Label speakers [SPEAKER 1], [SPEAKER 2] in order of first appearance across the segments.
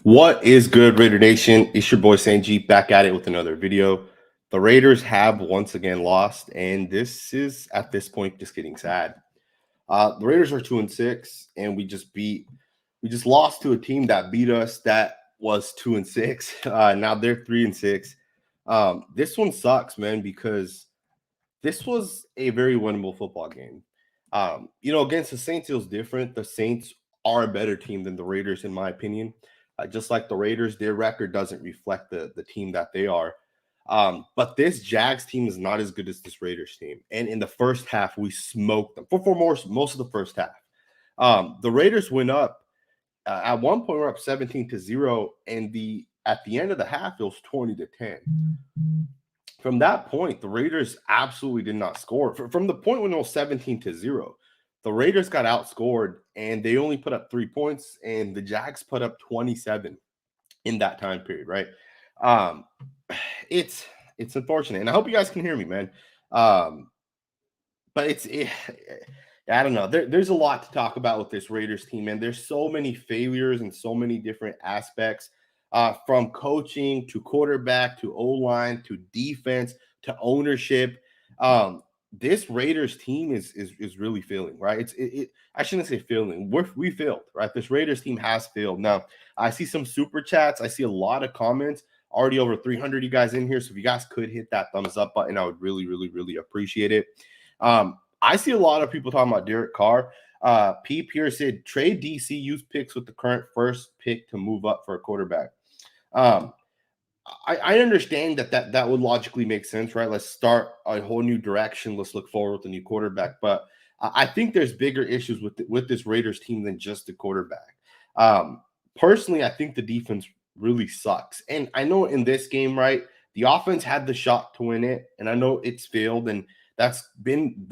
[SPEAKER 1] What is good, Raider Nation? It's your boy Sanjeev back at it with another video. The Raiders have once again lost, and this is at this point just getting sad. The Raiders are 2-6, and we just lost to a team that beat us that was 2-6. Now they're 3-6. This one sucks, man, because this was a very winnable football game. Against the Saints, it was different. The Saints are a better team than the Raiders, in my opinion. Just like the Raiders, their record doesn't reflect the team that they are. But this Jags team is not as good as this Raiders team. And in the first half, we smoked them for most of the first half. The Raiders went up. At one point, we're up 17-0, and at the end of the half, it was 20-10. From that point, the Raiders absolutely did not score. From the point when it was 17-0, the Raiders got outscored and they only put up 3 points, and the Jags put up 27 in that time period, right? Um, it's unfortunate, and I hope you guys can hear me, man. But I don't know. There's a lot to talk about with this Raiders team, and there's so many failures and so many different aspects, from coaching to quarterback to O-line to defense to ownership. This Raiders team is really failing, right? I shouldn't say failing. We failed, right? This Raiders team has failed. Now, I see some super chats. I see a lot of comments. Already over 300 of you guys in here. So if you guys could hit that thumbs up button, I would really, really, really appreciate it. I see a lot of people talking about Derek Carr. P. Pierce said, trade DC, use picks with the current first pick to move up for a quarterback. I understand that would logically make sense, right? Let's start a whole new direction. Let's look forward with a new quarterback. But I think there's bigger issues with this Raiders team than just the quarterback. Personally, I think the defense really sucks. And I know in this game, right, the offense had the shot to win it, and I know it's failed, and that's been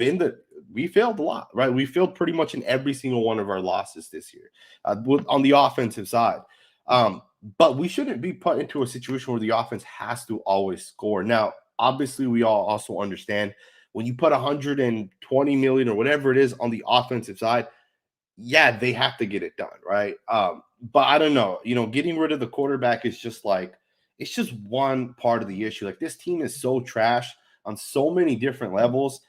[SPEAKER 1] we failed a lot, right? We failed pretty much in every single one of our losses this year, on the offensive side. But we shouldn't be put into a situation where the offense has to always score. Now, obviously, we all also understand when you put 120 million or whatever it is on the offensive side, yeah, they have to get it done, right? But I don't know. Getting rid of the quarterback is just like, it's just one part of the issue. Like, this team is so trash on so many different levels.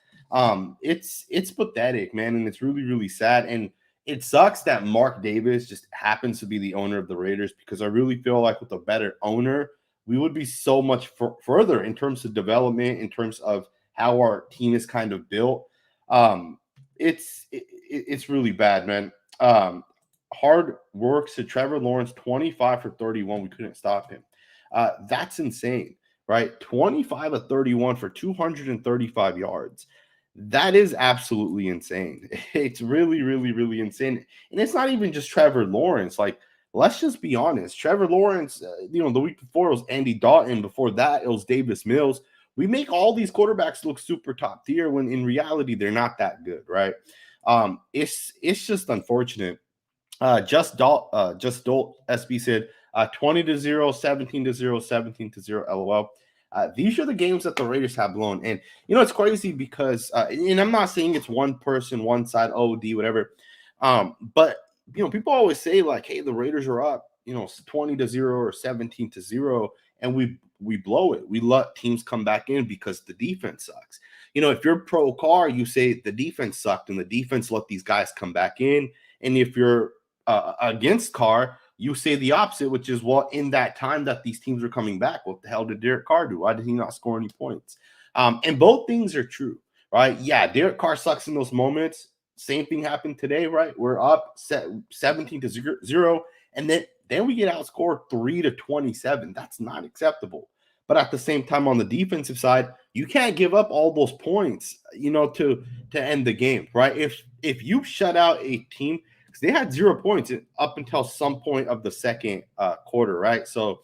[SPEAKER 1] It's pathetic, man, and it's really, really sad. And it sucks that Mark Davis just happens to be the owner of the Raiders, because I really feel like with a better owner, we would be so much further in terms of development, in terms of how our team is kind of built. It's really bad, man. Hard work to Trevor Lawrence, 25 for 31. We couldn't stop him. That's insane, right? 25 of 31 for 235 yards. That is absolutely insane. It's really, really, really insane. And it's not even just Trevor Lawrence. Like, let's just be honest. Trevor Lawrence, the week before it was Andy Dalton. Before that, it was Davis Mills. We make all these quarterbacks look super top tier when in reality they're not that good, right? It's just unfortunate. Just Dolt SB said 20-0, 17-0, 17-0. LOL. These are the games that the Raiders have blown, and it's crazy because, and I'm not saying it's one person, one side, OD, whatever. But people always say like, hey, the Raiders are up, 20-0 or 17-0, and we blow it. We let teams come back in because the defense sucks. If you're pro Carr, you say the defense sucked and the defense let these guys come back in. And if you're against Carr, you say the opposite, which is, well, in that time that these teams are coming back, what the hell did Derek Carr do? Why did he not score any points? And both things are true, right? Yeah, Derek Carr sucks in those moments. Same thing happened today, right? We're up 17-0, and then we get outscored 3-27. That's not acceptable. But at the same time, on the defensive side, you can't give up all those points, to end the game, right? If you shut out a team, because they had 0 points up until some point of the second quarter, right? So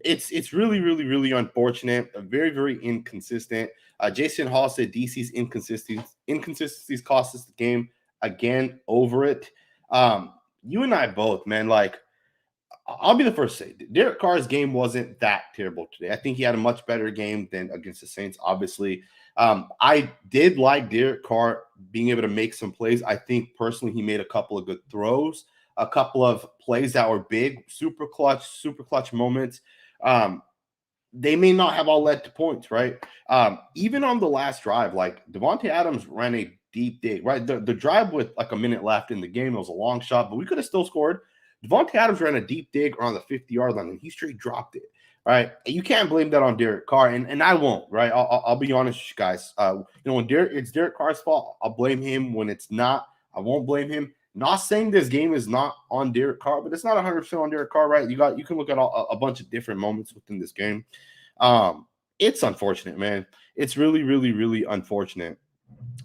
[SPEAKER 1] it's really, really, really unfortunate. Very, very inconsistent. Jason Hall said DC's inconsistencies cost us the game again. Over it. You and I both, man. Like, I'll be the first to say, Derek Carr's game wasn't that terrible today. I think he had a much better game than against the Saints, obviously. I did like Derek Carr being able to make some plays. I think personally he made a couple of good throws. a couple of plays that were big, super clutch moments. They may not have all led to points, right? Even on the last drive, like Devontae Adams ran a deep dig, right? The drive with like a minute left in the game, it was a long shot, but we could have still scored. Devontae Adams ran a deep dig around the 50-yard line, and he straight dropped it, right? You can't blame that on Derek Carr, and I won't, right? I'll be honest with you guys. When it's Derek Carr's fault, I'll blame him. When it's not, I won't blame him. Not saying this game is not on Derek Carr, but it's not 100% on Derek Carr, right? You can look at a bunch of different moments within this game. It's unfortunate, man. It's really, really, really unfortunate.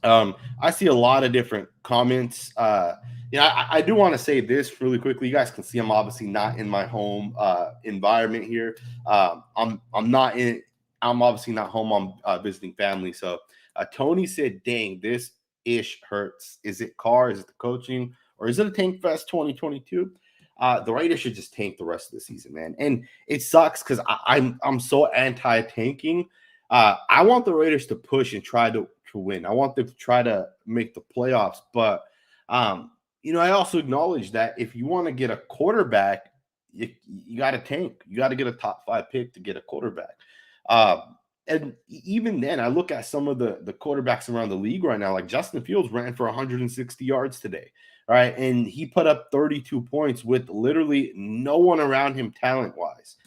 [SPEAKER 1] I see a lot of different comments. I do want to say this really quickly. You guys can see I'm obviously not in my home environment here. I'm obviously not home. I'm visiting family. So Tony said, "Dang, this ish hurts. Is it Carr? Is it the coaching? Or is it a Tank Fest 2022?" The Raiders should just tank the rest of the season, man. And it sucks because I'm so anti-tanking. I want the Raiders to push and try to win. I want them to try to make the playoffs. But I also acknowledge that if you want to get a quarterback, you got to tank. You got to get a top 5 pick to get a quarterback. And even then, I look at some of the quarterbacks around the league right now. Like Justin Fields ran for 160 yards today, right? And he put up 32 points with literally no one around him talent-wise.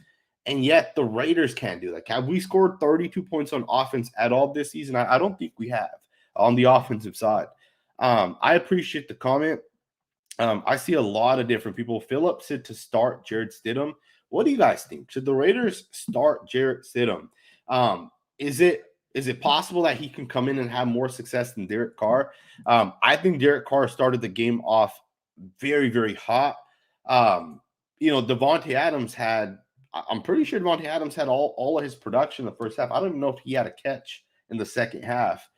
[SPEAKER 1] And yet the Raiders can't do that. Have we scored 32 points on offense at all this season? I don't think we have on the offensive side. I appreciate the comment. I see a lot of different people. Philip said to start Jarrett Stidham. What do you guys think? Should the Raiders start Jarrett Stidham? Is it possible that he can come in and have more success than Derek Carr? I think Derek Carr started the game off very, very hot. Devontae Adams had – I'm pretty sure Devontae Adams had all of his production in the first half. I don't even know if he had a catch in the second half.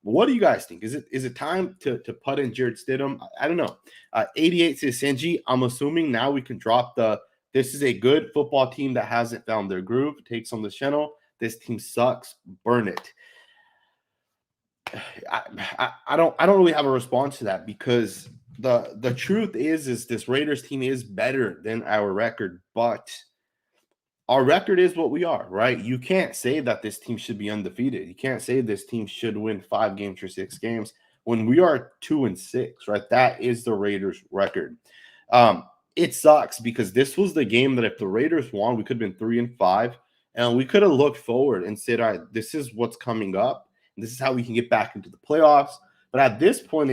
[SPEAKER 1] What do you guys think? Is it time to put in Jarrett Stidham? I don't know. 88 says, Senji, I'm assuming now we can drop this is a good football team that hasn't found their groove. Takes on the channel. This team sucks. Burn it. I don't really have a response to that because the truth is this Raiders team is better than our record, but our record is what we are, right? You can't say that this team should be undefeated. You can't say this team should win 5 games or 6 games when we are 2-6, right? That is the Raiders record. It sucks because this was the game that if the Raiders won, we could have been 3-5, and we could have looked forward and said, all right, this is what's coming up. And this is how we can get back into the playoffs. But at this point,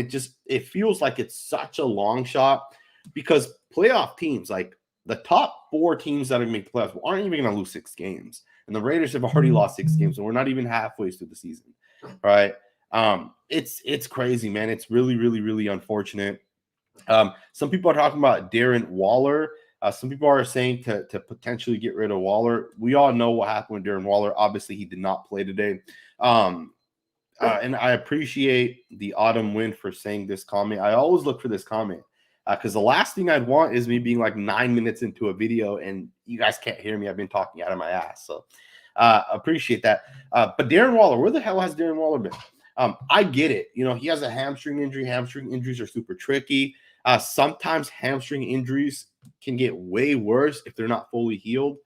[SPEAKER 1] it feels like it's such a long shot because playoff teams, like the top 4 teams that are going to make the playoffs, aren't even going to lose 6 games. And the Raiders have already lost 6 games, and we're not even halfway through the season, right? It's crazy, man. It's really, really, really unfortunate. Some people are talking about Darren Waller. Some people are saying to potentially get rid of Waller. We all know what happened with Darren Waller. Obviously, he did not play today. And I appreciate the Autumn Wind for saying this comment. I always look for this comment because the last thing I'd want is me being like 9 minutes into a video and you guys can't hear me. I've been talking out of my ass. So appreciate that. But Darren Waller, where the hell has Darren Waller been? I get it. He has a hamstring injury. Hamstring injuries are super tricky. Sometimes hamstring injuries can get way worse if they're not fully healed.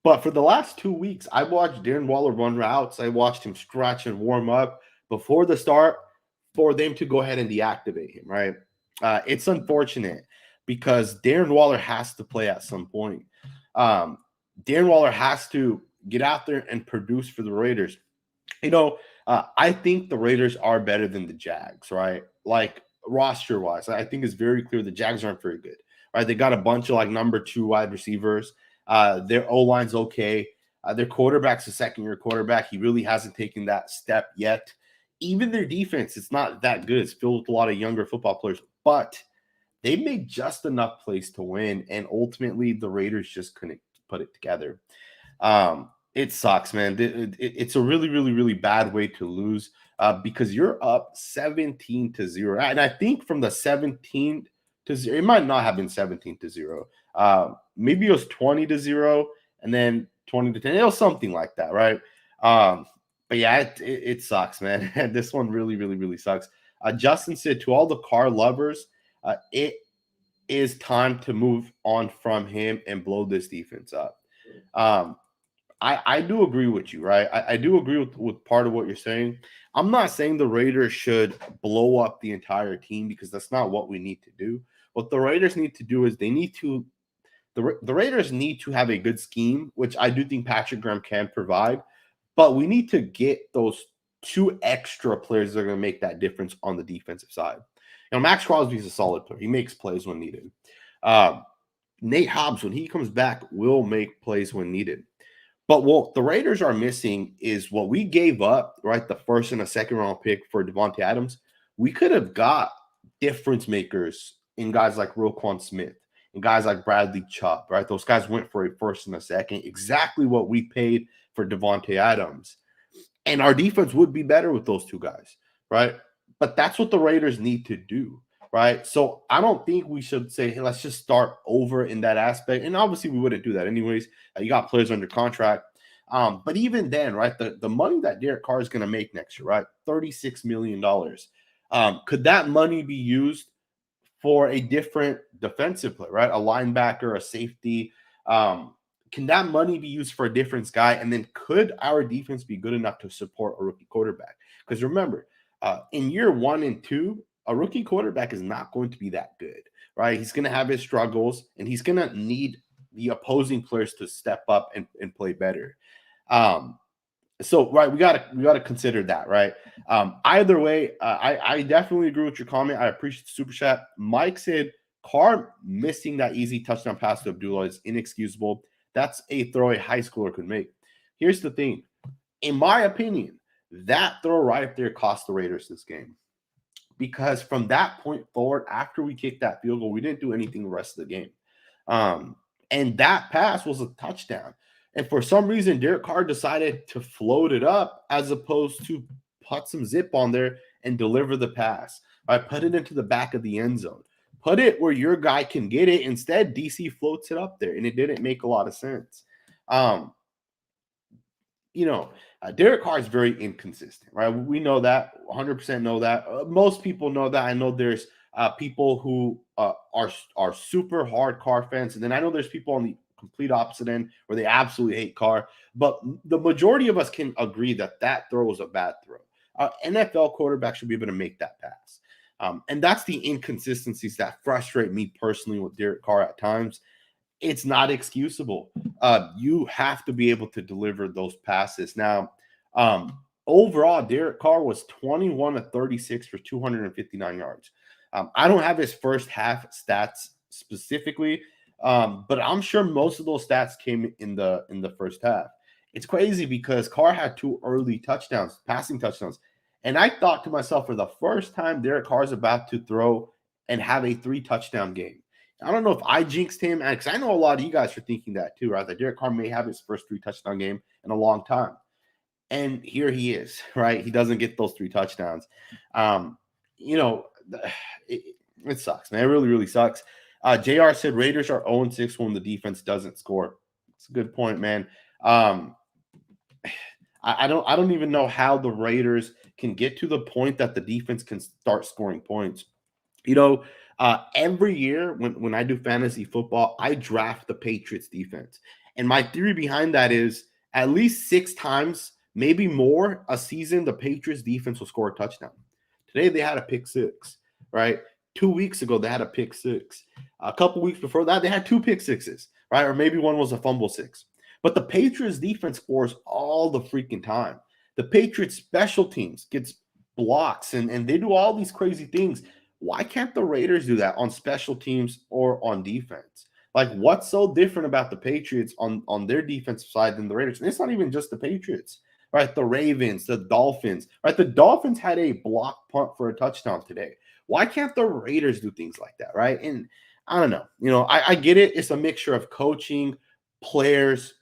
[SPEAKER 1] But for the last 2 weeks, I watched Darren Waller run routes. I watched him stretch and warm up before the start for them to go ahead and deactivate him, right? It's unfortunate because Darren Waller has to play at some point. Darren Waller has to get out there and produce for the Raiders. I think the Raiders are better than the Jags, right? Like roster-wise, I think it's very clear the Jags aren't very good, right? They got a bunch of like number 2 wide receivers. Their O-line's okay. Their quarterback's a second-year quarterback. He really hasn't taken that step yet. Even their defense, it's not that good. It's filled with a lot of younger football players, but they made just enough plays to win, and ultimately the Raiders just couldn't put it together. It sucks, man. It's a really, really, really bad way to lose because you're up 17-0. And I think from the 17-0, it might not have been 17-0. Maybe it was 20-0 and then 20-10. It was something like that, right? But yeah, it sucks, man. This one really, really, really sucks. Justin said, to all the car lovers, It is time to move on from him and blow this defense up. Um, I do agree with you, right? I do agree with part of what you're saying. I'm not saying the Raiders should blow up the entire team because that's not what we need to do. What the Raiders need to do is they need to the Raiders need to have a good scheme, which I do think Patrick Graham can provide, but we need to get those two extra players that are going to make that difference on the defensive side. Max Crosby is a solid player. He makes plays when needed. Um, Nate Hobbs, when he comes back, will make plays when needed. But what the Raiders are missing is what we gave up, right? The first and a second round pick for Devontae Adams. We could have got difference makers in guys like Roquan Smith and guys like Bradley Chubb, right? Those guys went for a first and a second, exactly what we paid for Devontae Adams. And our defense would be better with those two guys, right? But that's what the Raiders need to do, right? So I don't think we should say, hey, let's just start over in that aspect. And obviously, we wouldn't do that anyways. You got players under contract. But even then, right, the money that Derek Carr is going to make next year, right, $36 million. Could that money be used for a different defensive player, right? A linebacker, a safety. Can that money be used for a different guy? And then could our defense be good enough to support a rookie quarterback? Because remember, in year 1 and 2, a rookie quarterback is not going to be that good, right? He's going to have his struggles, and he's going to need the opposing players to step up and play better. So right, we gotta consider that, right? Either way, I definitely agree with your comment. I appreciate the super chat. Mike said Carr missing that easy touchdown pass to Abdullah is inexcusable. That's a throw a high schooler could make. Here's the thing, in my opinion, that throw right there cost the Raiders this game, because from that point forward, after we kicked that field goal, we didn't do anything the rest of the game. And that pass was a touchdown. And for some reason, Derek Carr decided to float it up as opposed to put some zip on there and deliver the pass. Right? Put it into the back of the end zone. Put it where your guy can get it. Instead, DC floats it up there, and it didn't make a lot of sense. Derek Carr is very inconsistent, right? We know that, 100% know that. Most people know that. I know there's people who are super hard Carr fans, and then I know there's people on the complete opposite end where they absolutely hate Carr. But the majority of us can agree that that throw was a bad throw. NFL quarterback should be able to make that pass. And that's the inconsistencies that frustrate me personally with Derek Carr at times. It's not excusable. You have to be able to deliver those passes. Now, overall, Derek Carr was 21 of 36 for 259 yards. I don't have his first half stats specifically, but I'm sure most of those stats came in the first half. It's crazy because Carr had 2 early touchdowns, passing touchdowns. And I thought to myself, for the first time, Derek Carr is about to throw and have a 3-touchdown game. I don't know if I jinxed him, because I know a lot of you guys are thinking that too, right? That Derek Carr may have his first 3-touchdown game in a long time. And here he is, right? He doesn't get those 3 touchdowns. It sucks, man. It really, really sucks. JR said Raiders are 0-6 when the defense doesn't score. It's a good point, man. I don't even know how the Raiders can get to the point that the defense can start scoring points. Every year when I do fantasy football, I draft the Patriots defense. And my theory behind that is at least 6 times, maybe more a season, the Patriots defense will score a touchdown. Today they had a pick 6, right? 2 weeks ago, they had a pick 6. A couple weeks before that, they had 2 pick 6s, right? Or maybe one was a fumble 6. But the Patriots defense scores all the freaking time. The Patriots special teams gets blocks and they do all these crazy things. Why can't the Raiders do that on special teams or on defense? Like, what's so different about the Patriots on their defensive side than the Raiders? And it's not even just the Patriots, right? The Ravens, the Dolphins, right? The Dolphins had a block punt for a touchdown today. Why can't the Raiders do things like that, right? And I don't know. I get it. It's a mixture of coaching, players.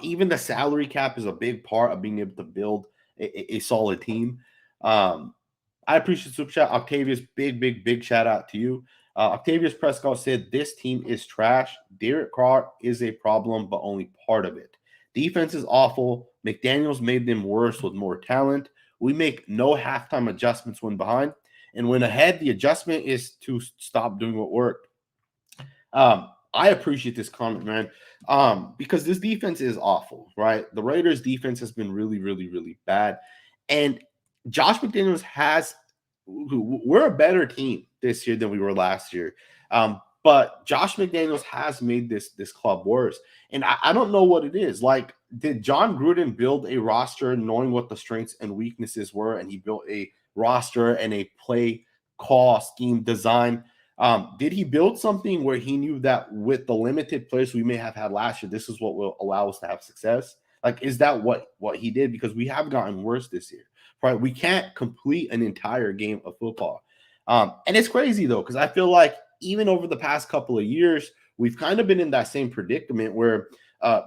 [SPEAKER 1] Even the salary cap is a big part of being able to build a solid team. I appreciate Super Chat. Octavius, big shout out to you. Octavius Prescott said, this team is trash. Derek Carr is a problem, but only part of it. Defense is awful. McDaniels made them worse with more talent. We make no halftime adjustments when behind. And when ahead, the adjustment is to stop doing what worked. I appreciate this comment, man, because this defense is awful, right? The Raiders' defense has been really, really, really bad, and Josh McDaniels has. We're a better team this year than we were last year, but Josh McDaniels has made this club worse, and I don't know what it is. Like, did John Gruden build a roster knowing what the strengths and weaknesses were, and he built a roster and a play call scheme design? Did he build something where he knew that with the limited players we may have had last year, this is what will allow us to have success? Like, is that what he did? Because we have gotten worse this year, right? We can't complete an entire game of football. And it's crazy, though, because I feel like even over the past couple of years, we've kind of been in that same predicament where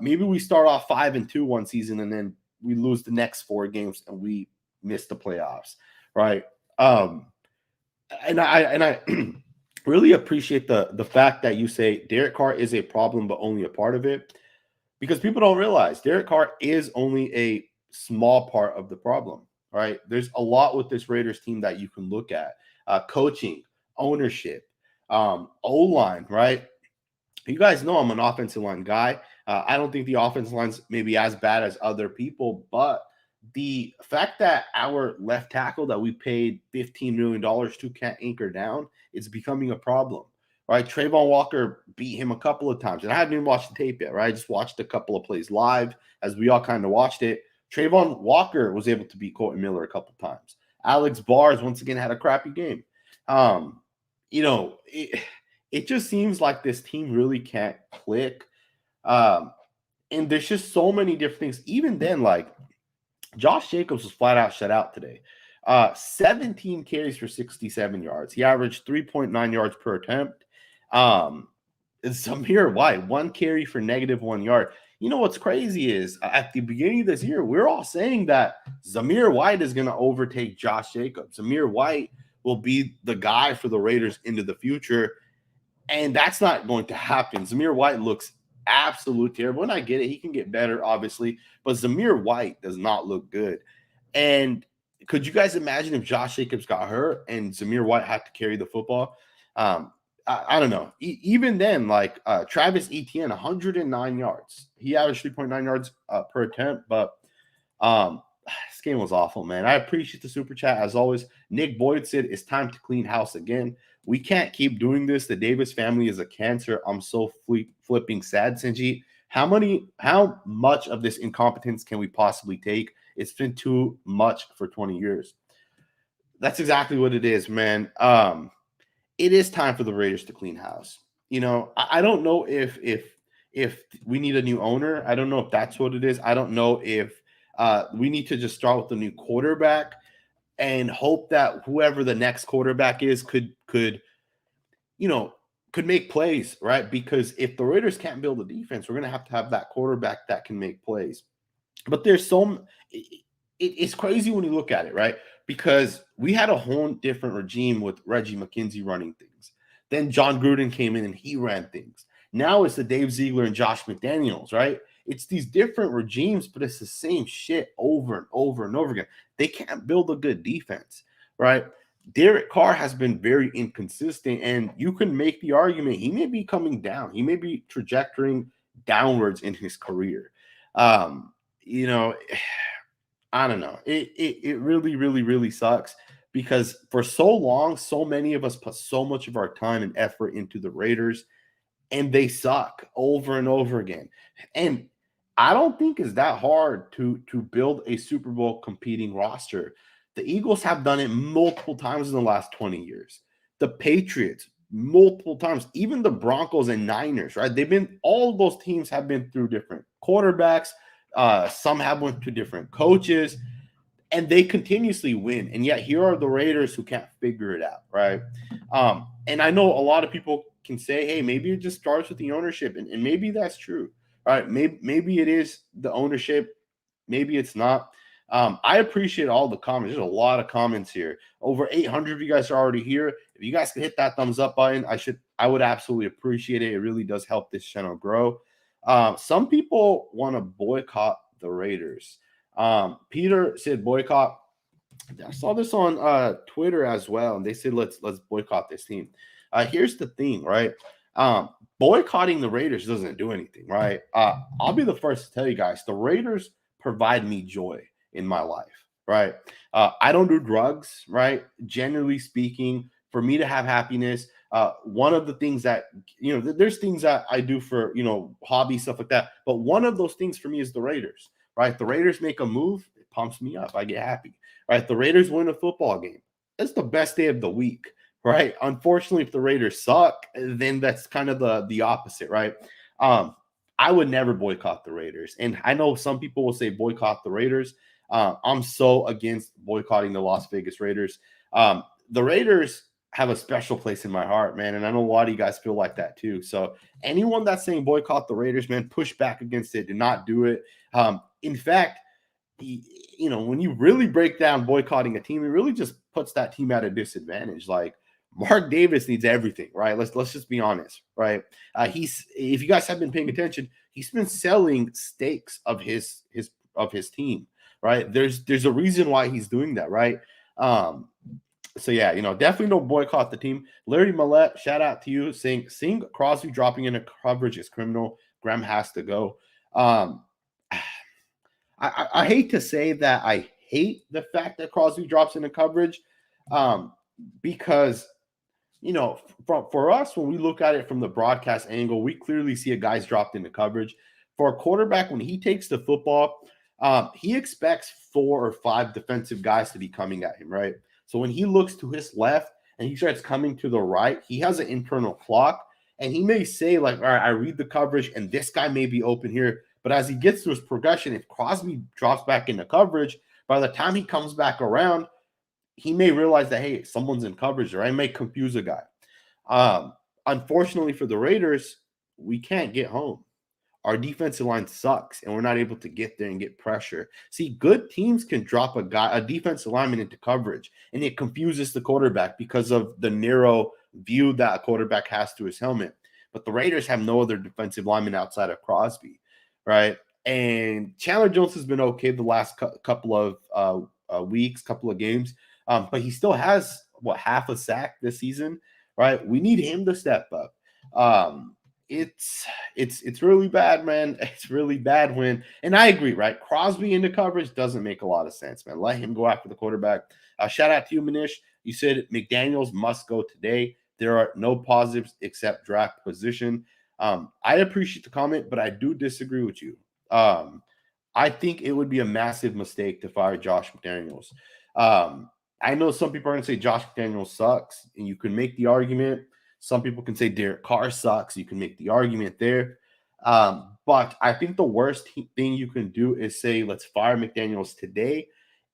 [SPEAKER 1] maybe we start off 5-2 one season and then we lose the next 4 games and we miss the playoffs, right? And I really appreciate the fact that you say Derek Carr is a problem, but only a part of it, because people don't realize Derek Carr is only a small part of the problem. Right? There's a lot with this Raiders team that you can look at: coaching, ownership, O-line. Right? You guys know I'm an offensive line guy. I don't think the offensive line's maybe as bad as other people, but the fact that our left tackle that we paid $15 million to can't anchor down is becoming a problem. Right? Trayvon Walker beat him a couple of times. And I haven't even watched the tape yet, right? I just watched a couple of plays live as we all kind of watched it. Trayvon Walker was able to beat Colton Miller a couple of times. Alex Bars, once again, had a crappy game. It just seems like this team really can't click. And there's just so many different things. Even then, like, Josh Jacobs was flat out shut out today. 17 carries for 67 yards. He averaged 3.9 yards per attempt. Zamir White, 1 carry for -1 yard. You know what's crazy is at the beginning of this year, we're all saying that Zamir White is going to overtake Josh Jacobs. Zamir White will be the guy for the Raiders into the future, and that's not going to happen. Zamir White looks absolute terrible, and I get it. He can get better, obviously, but Zamir White does not look good. And could you guys imagine if Josh Jacobs got hurt and Zamir White had to carry the football? I don't know. Even then, like Travis Etienne, 109 yards. He averaged 3.9 yards per attempt, but this game was awful, man. I appreciate the super chat as always. Nick Boyd said it's time to clean house again. We can't keep doing this. The Davis family is a cancer. I'm so flipping sad, Sinji. How much of this incompetence can we possibly take? It's been too much for 20 years. That's exactly what it is, man. It is time for the Raiders to clean house. I don't know if we need a new owner. I don't know if that's what it is. I don't know if we need to just start with a new quarterback and hope that whoever the next quarterback is could make plays, right? Because if the Raiders can't build a defense, we're going to have that quarterback that can make plays. But there's it's crazy when you look at it, right? Because we had a whole different regime with Reggie McKenzie running things. Then John Gruden came in and he ran things. Now it's the Dave Ziegler and Josh McDaniels, right? It's these different regimes, but it's the same shit over and over and over again. They can't build a good defense, right? Derek Carr has been very inconsistent, and you can make the argument he may be coming down. He may be trajectorying downwards in his career. I don't know. It really, really, really sucks because for so long, so many of us put so much of our time and effort into the Raiders, and they suck over and over again. And I don't think it's that hard to build a Super Bowl competing roster. The Eagles have done it multiple times in the last 20 years. The Patriots, multiple times. Even the Broncos and Niners, right? All of those teams have been through different quarterbacks. Some have went to different coaches, and they continuously win. And yet here are the Raiders who can't figure it out, right? And I know a lot of people can say, hey, maybe it just starts with the ownership, and maybe that's true. All right, maybe it is the ownership, maybe it's not. I appreciate all the comments. There's a lot of comments here. Over 800 of you guys are already here. If you guys could hit that thumbs up button, I would absolutely appreciate it. It really does help this channel grow. Some people want to boycott the Raiders. Peter said boycott. I saw this on Twitter as well, and they said let's boycott this team. Here's the thing, right? Boycotting the Raiders doesn't do anything, right? I'll be the first to tell you guys, the Raiders provide me joy in my life, right? I don't do drugs, right? Generally speaking, for me to have happiness, one of the things that there's things that I do for hobby stuff like that, but one of those things for me is the Raiders, right? The Raiders make a move, it pumps me up, I get happy, right? The Raiders win a football game, that's the best day of the week, right? Unfortunately, if the Raiders suck, then that's kind of the opposite, right? Um, I would never boycott the Raiders, and I know some people will say boycott the Raiders. I'm so against boycotting the Las Vegas Raiders. The Raiders have a special place in my heart, man, and I know a lot of you guys feel like that too. So anyone that's saying boycott the Raiders, man, push back against it. Do not do it. In fact, when you really break down boycotting a team, it really just puts that team at a disadvantage. Like Mark Davis needs everything, right? Let's just be honest, right? He's if you guys have been paying attention, he's been selling stakes of his team, right? There's a reason why he's doing that, right? So yeah, definitely don't boycott the team. Larry Millette, shout out to you, saying seeing Crosby dropping into coverage is criminal. Graham has to go. I hate to say that I hate the fact that Crosby drops into coverage, because for us, when we look at it from the broadcast angle, we clearly see a guy's dropped into coverage. For a quarterback, when he takes the football, he expects 4 or 5 defensive guys to be coming at him, right? So when he looks to his left and he starts coming to the right, he has an internal clock, and he may say, like, all right, I read the coverage, and this guy may be open here. But as he gets to his progression, if Crosby drops back into coverage, by the time he comes back around, he may realize that, hey, someone's in coverage, or I may confuse a guy. Unfortunately for the Raiders, we can't get home. Our defensive line sucks, and we're not able to get there and get pressure. See, good teams can drop a defensive lineman into coverage, and it confuses the quarterback because of the narrow view that a quarterback has to his helmet. But the Raiders have no other defensive lineman outside of Crosby, right? And Chandler Jones has been okay the last couple of weeks, couple of games, but he still has half a sack this season, right? We need him to step up. It's really bad, man. It's really bad and I agree, right? Crosby into coverage doesn't make a lot of sense, man. Let him go after the quarterback. Shout out to you, Manish. You said McDaniels must go today. There are no positives except draft position. I appreciate the comment, but I do disagree with you. I think it would be a massive mistake to fire Josh McDaniels. I know some people are going to say Josh McDaniels sucks, and you can make the argument. Some people can say Derek Carr sucks. You can make the argument there. But I think the worst thing you can do is say, let's fire McDaniels today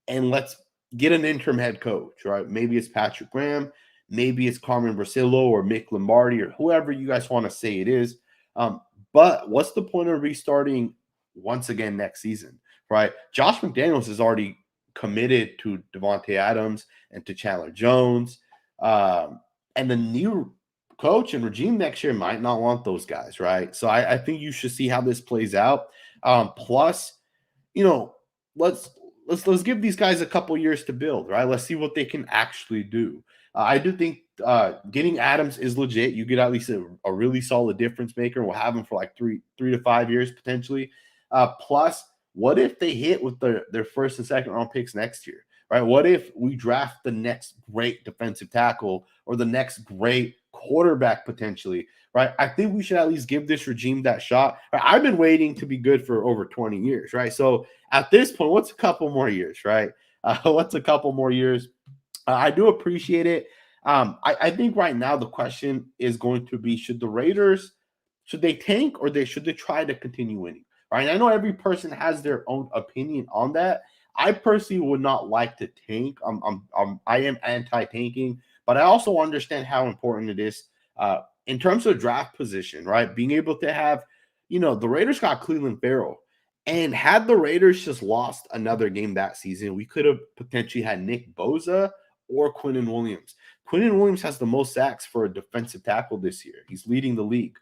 [SPEAKER 1] and let's get an interim head coach, right? Maybe it's Patrick Graham. Maybe it's Carmen Brasillo or Mick Lombardi or whoever you guys want to say it is. But what's the point of restarting once again next season, right? Josh McDaniels is already committed to Devontae Adams and to Chandler Jones. And the new coach and regime next year might not want those guys, right? So I think you should see how this plays out. Plus, let's give these guys a couple years to build, right? Let's see what they can actually do. I do think getting Adams is legit. You get at least a really solid difference maker. We'll have him for like 3 to 5 years potentially. Plus, what if they hit with their first and second round picks next year, right? What if we draft the next great defensive tackle or the next great quarterback potentially, right? I think we should at least give this regime that shot. Right? I've been waiting to be good for over 20 years, right? So at this point, what's a couple more years, right? What's a couple more years? I do appreciate it. I think right now the question is going to be: should the Raiders tank, or should they try to continue winning? Right? And I know every person has their own opinion on that. I personally would not like to tank. I am anti-tanking, but I also understand how important it is in terms of draft position, right? Being able to have, the Raiders got Cleveland Farrell. And had the Raiders just lost another game that season, we could have potentially had Nick Bosa or Quinnen Williams. Quinnen Williams has the most sacks for a defensive tackle this year. He's leading the league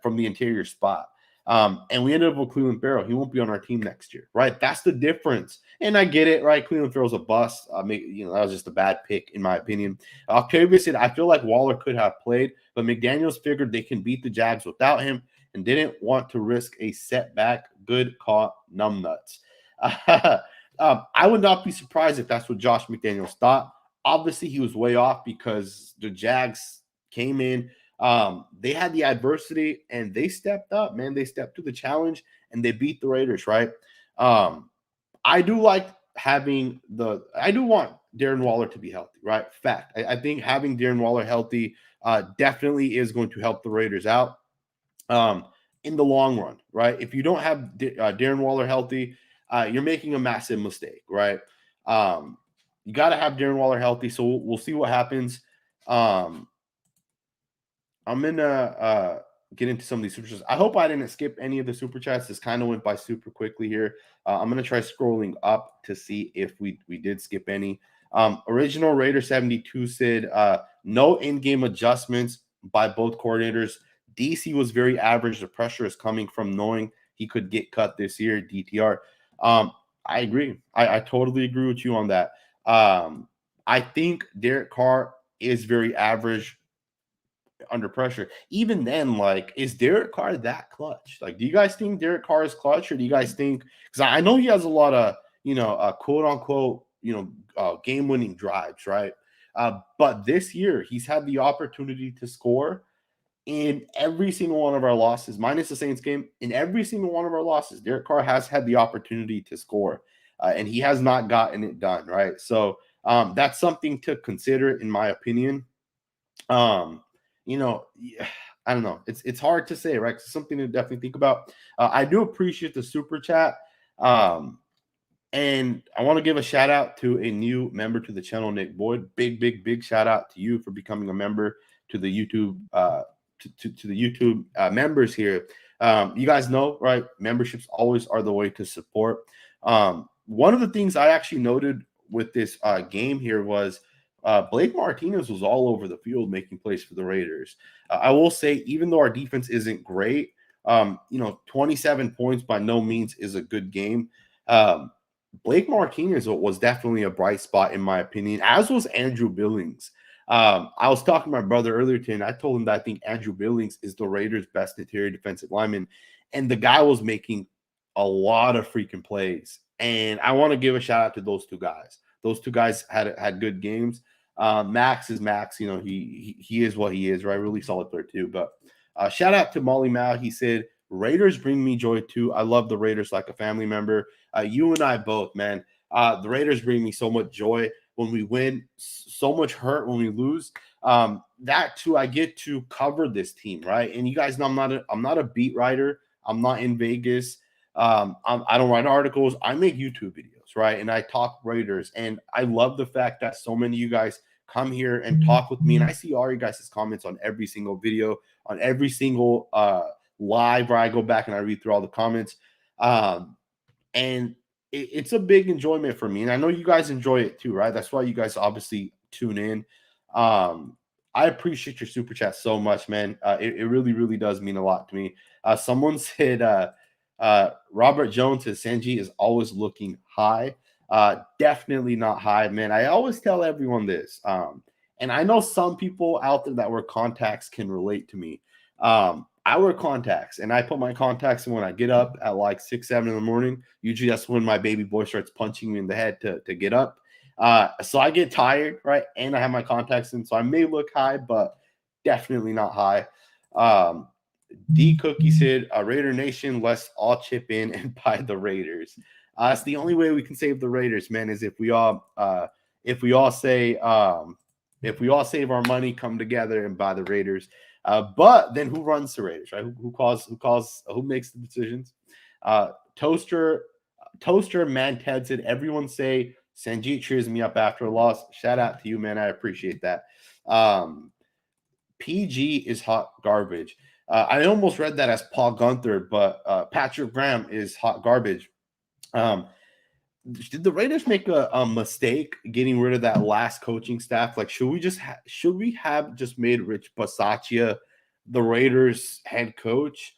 [SPEAKER 1] from the interior spot. And we ended up with Cleveland Farrell. He won't be on our team next year, right? That's the difference. And I get it, right? Cleveland Farrell's a bust. That was just a bad pick, in my opinion. Octavius said, I feel like Waller could have played, but McDaniels figured they can beat the Jags without him and didn't want to risk a setback. Good call, numbnuts. I would not be surprised if that's what Josh McDaniels thought. Obviously, he was way off because the Jags came in. They had the adversity and they stepped up, man. They stepped to the challenge and they beat the Raiders, right? I do want Darren Waller to be healthy, right? Fact. I think having Darren Waller healthy definitely is going to help the Raiders out in the long run, right? If you don't have Darren Waller healthy, you're making a massive mistake, right? You got to have Darren Waller healthy, so we'll see what happens. I'm gonna get into some of these super chats. I hope I didn't skip any of the super chats. This kind of went by super quickly here. I'm gonna try scrolling up to see if we did skip any. Original Raider 72 said no in-game adjustments by both coordinators. DC was very average. The pressure is coming from knowing he could get cut this year. DTR. I agree. I totally agree with you on that. I think Derek Carr is very average under pressure. Even then, like, is Derek Carr that clutch? Like, do you guys think Derek Carr is clutch, or do you guys think? Because I know he has a lot of quote unquote game-winning drives, right? But this year he's had the opportunity to score in every single one of our losses, minus the Saints game. In every single one of our losses, Derek Carr has had the opportunity to score, and he has not gotten it done, right? So that's something to consider, in my opinion. I don't know. It's hard to say, right? It's something to definitely think about. I do appreciate the super chat. And I want to give a shout out to a new member to the channel, Nick Boyd. Big shout out to you for becoming a member to the YouTube to the YouTube members here. You guys know, right? Memberships always are the way to support. One of the things I actually noted with this game here was Blake Martinez was all over the field making plays for the Raiders. I will say, even though our defense isn't great, 27 points by no means is a good game. Blake Martinez was definitely a bright spot, in my opinion, as was Andrew Billings. I was talking to my brother earlier today, and I told him that I think Andrew Billings is the Raiders' best interior defensive lineman, and the guy was making a lot of freaking plays. And I want to give a shout out to those two guys. Those two guys had good games. Max is Max. He is what he is, right? Really solid player too. But shout out to Molly Mao. He said, Raiders bring me joy too. I love the Raiders like a family member. You and I both, man. The Raiders bring me so much joy when we win, so much hurt when we lose. That too, I get to cover this team, right? And you guys know I'm not a beat writer. I'm not in Vegas. I don't write articles. I make YouTube videos, right? And I talk Raiders. And I love the fact that so many of you guys come here and talk with me. And I see all your guys' comments on every single video, on every single live where I go back and I read through all the comments. And it's a big enjoyment for me. And I know you guys enjoy it too, right? That's why you guys obviously tune in. I appreciate your super chat so much, man. It really, really does mean a lot to me. Someone said, Robert Jones says Sanji is always looking high. Definitely not high, man. I always tell everyone this. And I know some people out there that wear contacts can relate to me. I wear contacts, and I put my contacts in when I get up at like 6, 7 in the morning. Usually that's when my baby boy starts punching me in the head to get up. So I get tired, right? And I have my contacts in, so I may look high, but definitely not high. D Cookie said, Raider Nation, let's all chip in and buy the Raiders. It's the only way we can save the Raiders, man, is if we all save our money, come together and buy the Raiders. But then who runs the Raiders, right? Who makes the decisions? Toaster Man Ted said, everyone say Sanjeet cheers me up after a loss. Shout out to you, man. I appreciate that. PG is hot garbage. I almost read that as Paul Gunther, but Patrick Graham is hot garbage. Did the Raiders make a mistake getting rid of that last coaching staff? Like, should we have just made Rich Bisaccia the Raiders head coach?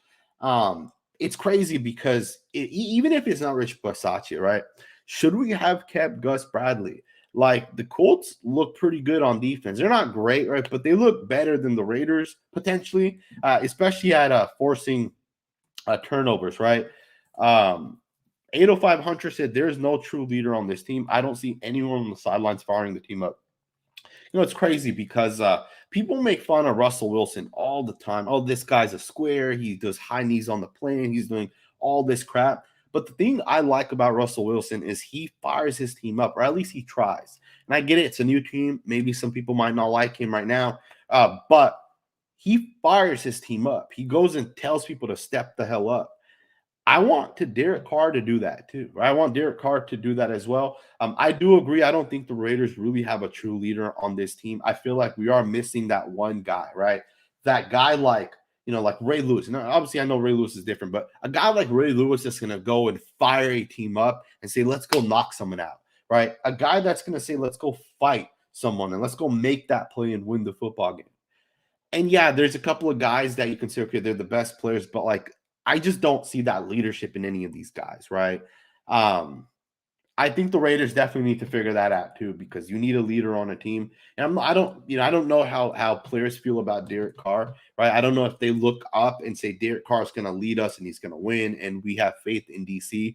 [SPEAKER 1] it's crazy because even if it's not Rich Bisaccia, right? Should we have kept Gus Bradley? Like the Colts look pretty good on defense. They're not great, right? But they look better than the Raiders potentially, especially at forcing turnovers, right? Um, 805 Hunter said there's no true leader on this team. I don't see anyone on the sidelines firing the team up. It's crazy because people make fun of Russell Wilson all the time. Oh, this guy's a square. He does high knees on the plane. He's doing all this crap. But the thing I like about Russell Wilson is he fires his team up, or at least he tries. And I get it. It's a new team. Maybe some people might not like him right now. But he fires his team up. He goes and tells people to step the hell up. I want Derek Carr to do that too. Right? I want Derek Carr to do that as well. I do agree. I don't think the Raiders really have a true leader on this team. I feel like we are missing that one guy, right? That guy like, like Ray Lewis. And obviously, I know Ray Lewis is different, but a guy like Ray Lewis that's going to go and fire a team up and say, let's go knock someone out, right? A guy that's going to say, let's go fight someone and let's go make that play and win the football game. And yeah, there's a couple of guys that you can say, okay, they're the best players, but like I just don't see that leadership in any of these guys, right? I think the Raiders definitely need to figure that out too, because you need a leader on a team. And I don't know how players feel about Derek Carr, right? I don't know if they look up and say Derek Carr is going to lead us and he's going to win, and we have faith in DC.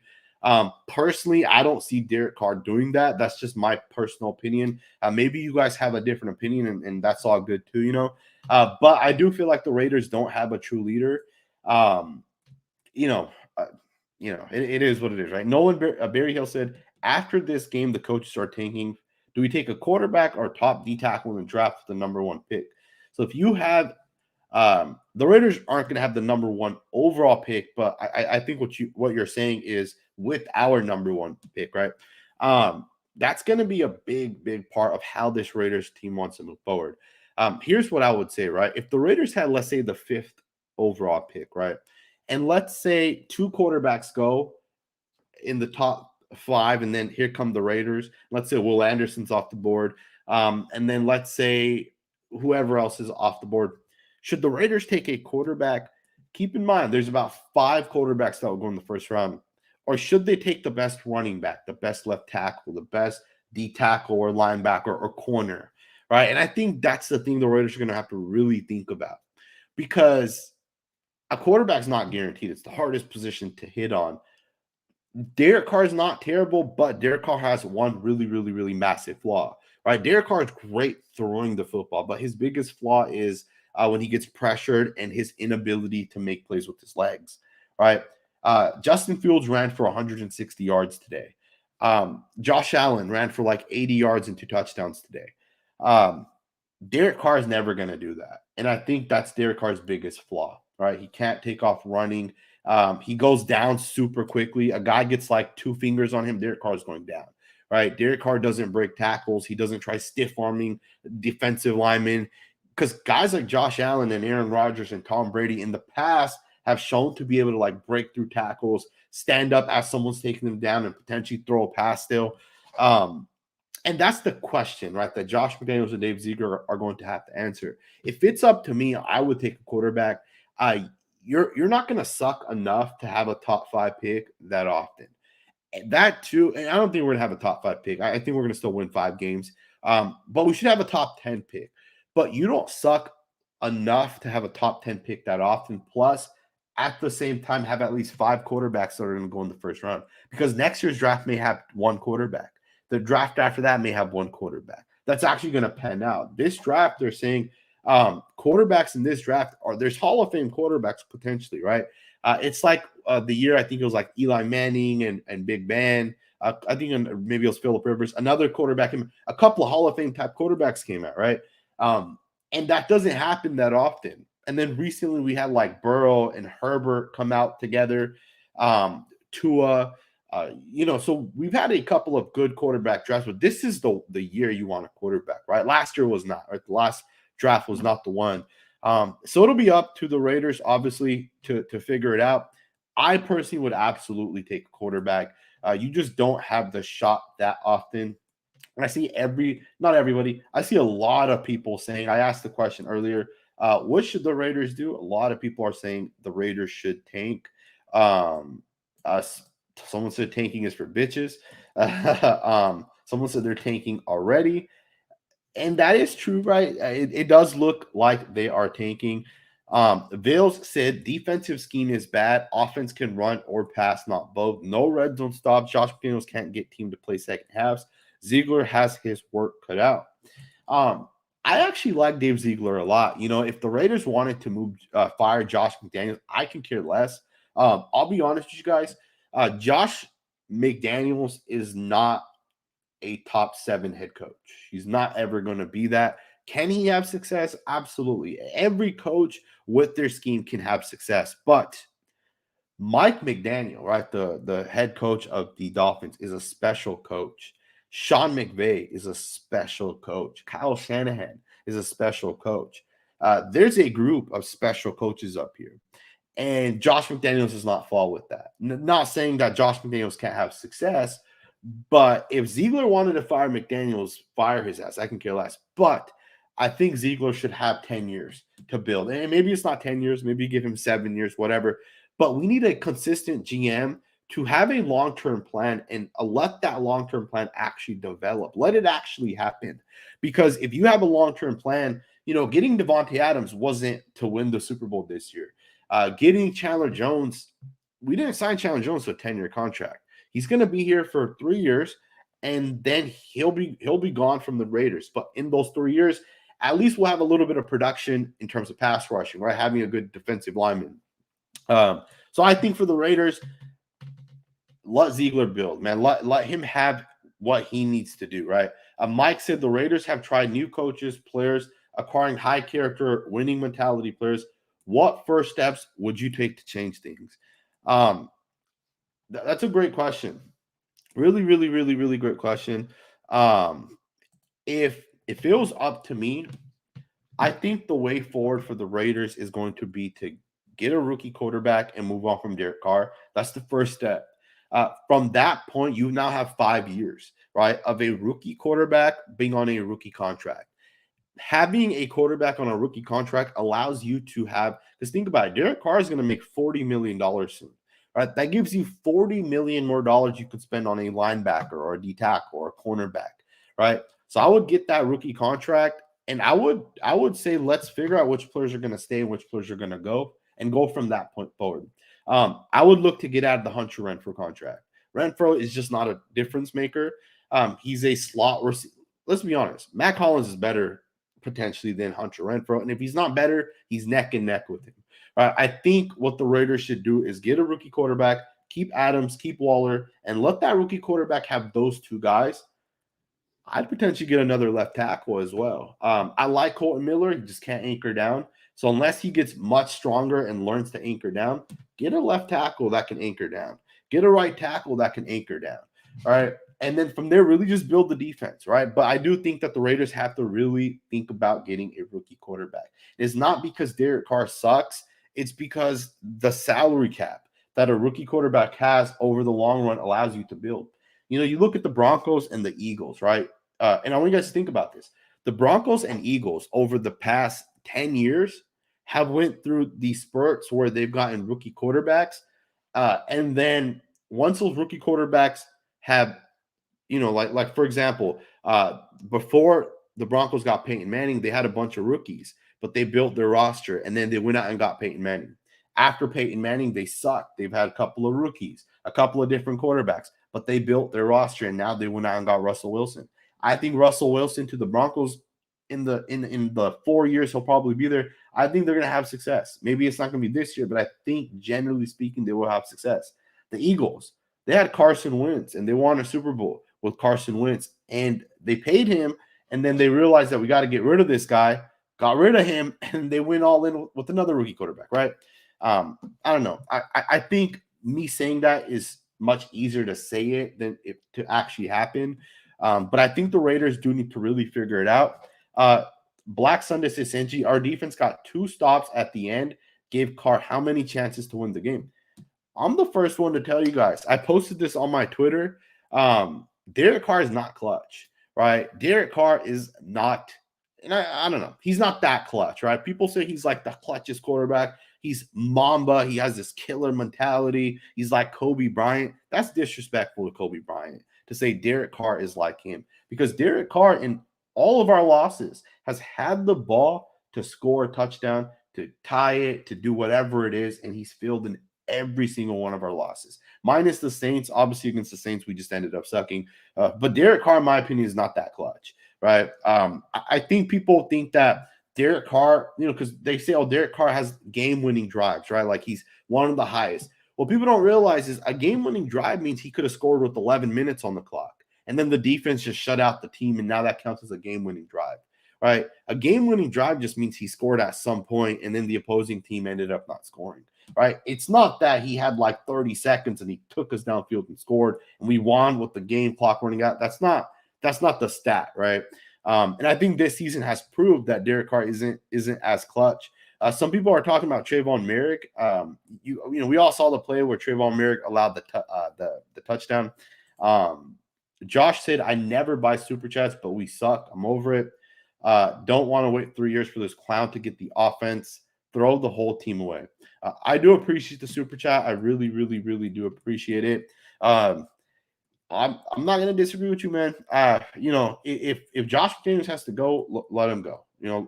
[SPEAKER 1] Personally, I don't see Derek Carr doing that. That's just my personal opinion. Maybe you guys have a different opinion, and that's all good too, but I do feel like the Raiders don't have a true leader. Um, you know, uh, it is what it is, right? Nolan Barry Hill said, after this game, the coaches are tanking. Do we take a quarterback or top D tackle in the draft with the number one pick? So if you have the Raiders aren't going to have the number one overall pick, but I think what you're saying is with our number one pick, right? That's going to be a big part of how this Raiders team wants to move forward. Here's what I would say, right? If the Raiders had, let's say, the 5th overall pick, right? And let's say 2 quarterbacks go in the top 5, and then here come the Raiders. Let's say Will Anderson's off the board. And then let's say whoever else is off the board. Should the Raiders take a quarterback? Keep in mind, there's about 5 quarterbacks that will go in the first round. Or should they take the best running back, the best left tackle, the best D tackle or linebacker or corner, right? And I think that's the thing the Raiders are going to have to really think about, because a quarterback's not guaranteed. It's the hardest position to hit on. Derek Carr is not terrible, but Derek Carr has one really massive flaw, right? Derek Carr is great throwing the football, but his biggest flaw is when he gets pressured and his inability to make plays with his legs, right? Justin Fields ran for 160 yards today. Josh Allen ran for like 80 yards and 2 touchdowns today. Derek Carr is never going to do that. And I think that's Derek Carr's biggest flaw, right? He can't take off running. He goes down super quickly. A guy gets like 2 fingers on him, Derek Carr is going down, right? Derek Carr doesn't break tackles. He doesn't try stiff arming defensive linemen, because guys like Josh Allen and Aaron Rodgers and Tom Brady in the past have shown to be able to like break through tackles, stand up as someone's taking them down, and potentially throw a pass still. And that's the question, right, that Josh McDaniels and Dave Ziegler are going to have to answer. If it's up to me, I would take a quarterback. You're not going to suck enough to have a top 5 pick that often. And that too, and I don't think we're going to have a top 5 pick. I think we're going to still win 5 games. But we should have a top 10 pick. But you don't suck enough to have a top 10 pick that often. Plus, at the same time, have at least 5 quarterbacks that are going to go in the first round. Because next year's draft may have 1 quarterback. The draft after that may have 1 quarterback. That's actually going to pan out. This draft, they're saying quarterbacks in this draft there's Hall of Fame quarterbacks potentially, right? It's like the year, I think it was like Eli Manning and Big Ben. I think maybe it was Phillip Rivers. Another quarterback, a couple of Hall of Fame type quarterbacks came out, right? And that doesn't happen that often. And then recently we had like Burrow and Herbert come out together. Tua. So we've had a couple of good quarterback drafts, but this is the year you want a quarterback, right? Last year was not, right? The last draft was not the one. So it'll be up to the Raiders, obviously, to figure it out. I personally would absolutely take a quarterback. You just don't have the shot that often. And I see not everybody, I see a lot of people saying, I asked the question earlier, what should the Raiders do? A lot of people are saying the Raiders should tank. Uh, someone said tanking is for bitches. Someone said they're tanking already. And that is true, right? It does look like they are tanking. Vales said defensive scheme is bad. Offense can run or pass, not both. No red zone stops. Josh McDaniels can't get team to play second halves. Ziegler has his work cut out. Um, I actually like Dave Ziegler a lot. You know, if the Raiders wanted to fire Josh McDaniels, I can care less. I'll be honest with you guys. Josh McDaniels is not a top 7 head coach. He's not ever going to be that. Can he have success? Absolutely. Every coach with their scheme can have success. But Mike McDaniel, right, the head coach of the Dolphins, is a special coach. Sean McVay is a special coach. Kyle Shanahan is a special coach. There's a group of special coaches up here. And Josh McDaniels does not fall with that. Not saying that Josh McDaniels can't have success, but if Ziegler wanted to fire McDaniels, fire his ass. I can care less. But I think Ziegler should have 10 years to build. And maybe it's not 10 years, maybe give him 7 years, whatever. But we need a consistent GM to have a long-term plan and let that long-term plan actually develop. Let it actually happen. Because if you have a long-term plan, you know, getting Devontae Adams wasn't to win the Super Bowl this year. Getting Chandler Jones, we didn't sign Chandler Jones to a 10-year contract. He's going to be here for 3 years, and then he'll be gone from the Raiders. But in those 3 years, at least we'll have a little bit of production in terms of pass rushing, right? Having a good defensive lineman. So I think for the Raiders, let Ziegler build, man. Let him have what he needs to do, right? Mike said the Raiders have tried new coaches, players, acquiring high character, winning mentality players. What first steps would you take to change things? That's a great question. Really, really, really, really great question. If it was up to me, I think the way forward for the Raiders is going to be to get a rookie quarterback and move on from Derek Carr. That's the first step. From that point, you now have 5 years, right, of a rookie quarterback being on a rookie contract. Having a quarterback on a rookie contract allows you to have, because think about it, Derek Carr is going to make $40 million soon, right? That gives you $40 million more dollars you could spend on a linebacker or a D tackle or a cornerback, right? So I would get that rookie contract, and I would say let's figure out which players are going to stay and which players are going to go, and go from that point forward. I would look to get out of the Hunter Renfrow contract. Renfrow is just not a difference maker. He's a slot receiver. Let's be honest, Matt Collins is better potentially than Hunter Renfrow. And if he's not better, he's neck and neck with him. Right? I think what the Raiders should do is get a rookie quarterback, keep Adams, keep Waller, and let that rookie quarterback have those two guys. I'd potentially get another left tackle as well. I like Colton Miller. He just can't anchor down. So unless he gets much stronger and learns to anchor down, get a left tackle that can anchor down. Get a right tackle that can anchor down. All right. And then from there, really just build the defense, right? But I do think that the Raiders have to really think about getting a rookie quarterback. It's not because Derek Carr sucks. It's because the salary cap that a rookie quarterback has over the long run allows you to build. You know, you look at the Broncos and the Eagles, right? And I want you guys to think about this. The Broncos and Eagles over the past 10 years have went through these spurts where they've gotten rookie quarterbacks. And then once those rookie quarterbacks have, you know, like for example, before the Broncos got Peyton Manning, they had a bunch of rookies, but they built their roster, and then they went out and got Peyton Manning. After Peyton Manning, they sucked. They've had a couple of rookies, a couple of different quarterbacks, but they built their roster, and now they went out and got Russell Wilson. I think Russell Wilson to the Broncos in the 4 years he'll probably be there. I think they're going to have success. Maybe it's not going to be this year, but I think generally speaking, they will have success. The Eagles, they had Carson Wentz, and they won a Super Bowl with Carson Wentz, and they paid him, and then they realized that we got to get rid of this guy, got rid of him, and they went all in with another rookie quarterback, right? I don't know. I think me saying that is much easier to say it than it to actually happen. But I think the Raiders do need to really figure it out. Black Sunday says, Senji, our defense got 2 stops at the end, gave Carr how many chances to win the game? I'm the first one to tell you guys. I posted this on my Twitter. Derek Carr is not clutch, right? Derek Carr is not, and I don't know. He's not that clutch, right? People say he's like the clutchest quarterback. He's Mamba. He has this killer mentality. He's like Kobe Bryant. That's disrespectful to Kobe Bryant to say Derek Carr is like him, because Derek Carr in all of our losses has had the ball to score a touchdown, to tie it, to do whatever it is, and he's filled in every single one of our losses. Minus the Saints, obviously against the Saints, we just ended up sucking. But Derek Carr, in my opinion, is not that clutch, right? I think people think that Derek Carr, because they say, oh, Derek Carr has game-winning drives, right? Like he's one of the highest. What people don't realize is a game-winning drive means he could have scored with 11 minutes on the clock, and then the defense just shut out the team, and now that counts as a game-winning drive, right? A game-winning drive just means he scored at some point, and then the opposing team ended up not scoring, right? It's not that he had like 30 seconds and he took us downfield and scored, and we won with the game clock running out. That's not the stat, right? And I think this season has proved that Derek Carr isn't as clutch. Some people are talking about Trayvon Merrick. We all saw the play where Trayvon Merrick allowed the touchdown. Josh said, "I never buy super chats, but we suck. I'm over it. Don't want to wait 3 years for this clown to get the offense. Throw the whole team away." I do appreciate the super chat. I really, really, really do appreciate it. I'm not gonna disagree with you, man. If Josh McDaniels has to go, let him go.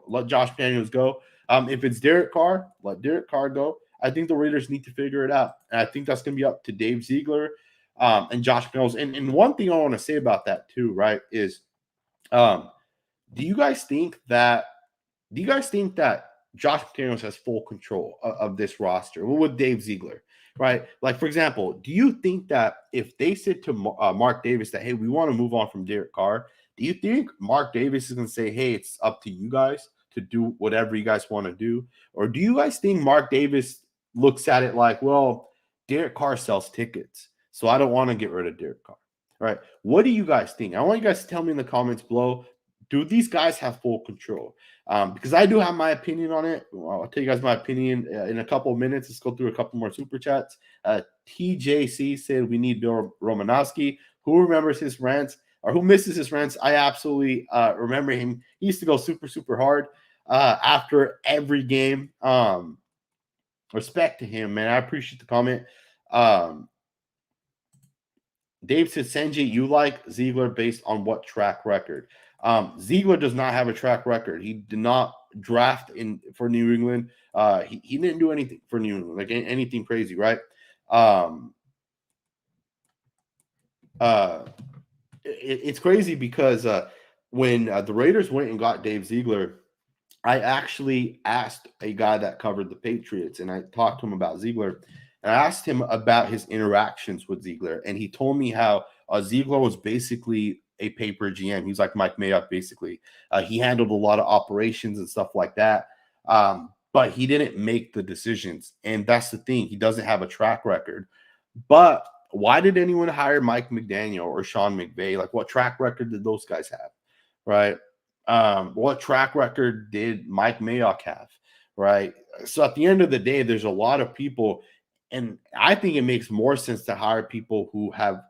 [SPEAKER 1] Let Josh McDaniels go. If it's Derek Carr, let Derek Carr go. I think the Raiders need to figure it out, and I think that's gonna be up to Dave Ziegler and Josh McDaniels. And one thing I want to say about that too, right, is do you guys think that Josh McDaniels has full control of this roster with Dave Ziegler, right? Like, for example, do you think that if they said to Mark Davis that, hey, we want to move on from Derek Carr, do you think Mark Davis is going to say, hey, it's up to you guys to do whatever you guys want to do? Or do you guys think Mark Davis looks at it like, well, Derek Carr sells tickets, so I don't want to get rid of Derek Carr, right? What do you guys think? I want you guys to tell me in the comments below. Do these guys have full control? Because I do have my opinion on it. I'll tell you guys my opinion in a couple of minutes. Let's go through a couple more super chats. TJC said we need Bill Romanowski. Who remembers his rants or who misses his rants? I absolutely remember him. He used to go super, super hard after every game. Respect to him, man. I appreciate the comment. Dave said, Sanjay, you like Ziegler based on what track record? Ziegler does not have a track record. He did not draft for New England. He didn't do anything for New England, like anything crazy, right? It's crazy because when the Raiders went and got Dave Ziegler, I actually asked a guy that covered the Patriots, and I talked to him about Ziegler. And I asked him about his interactions with Ziegler, and he told me how Ziegler was basically a paper GM. He's like Mike Mayock, basically. He handled a lot of operations and stuff like that, but he didn't make the decisions. And that's the thing. He doesn't have a track record. But why did anyone hire Mike McDaniel or Sean McVay? Like, what track record did those guys have, right? What track record did Mike Mayock have, right? So at the end of the day, there's a lot of people, and I think it makes more sense to hire people who have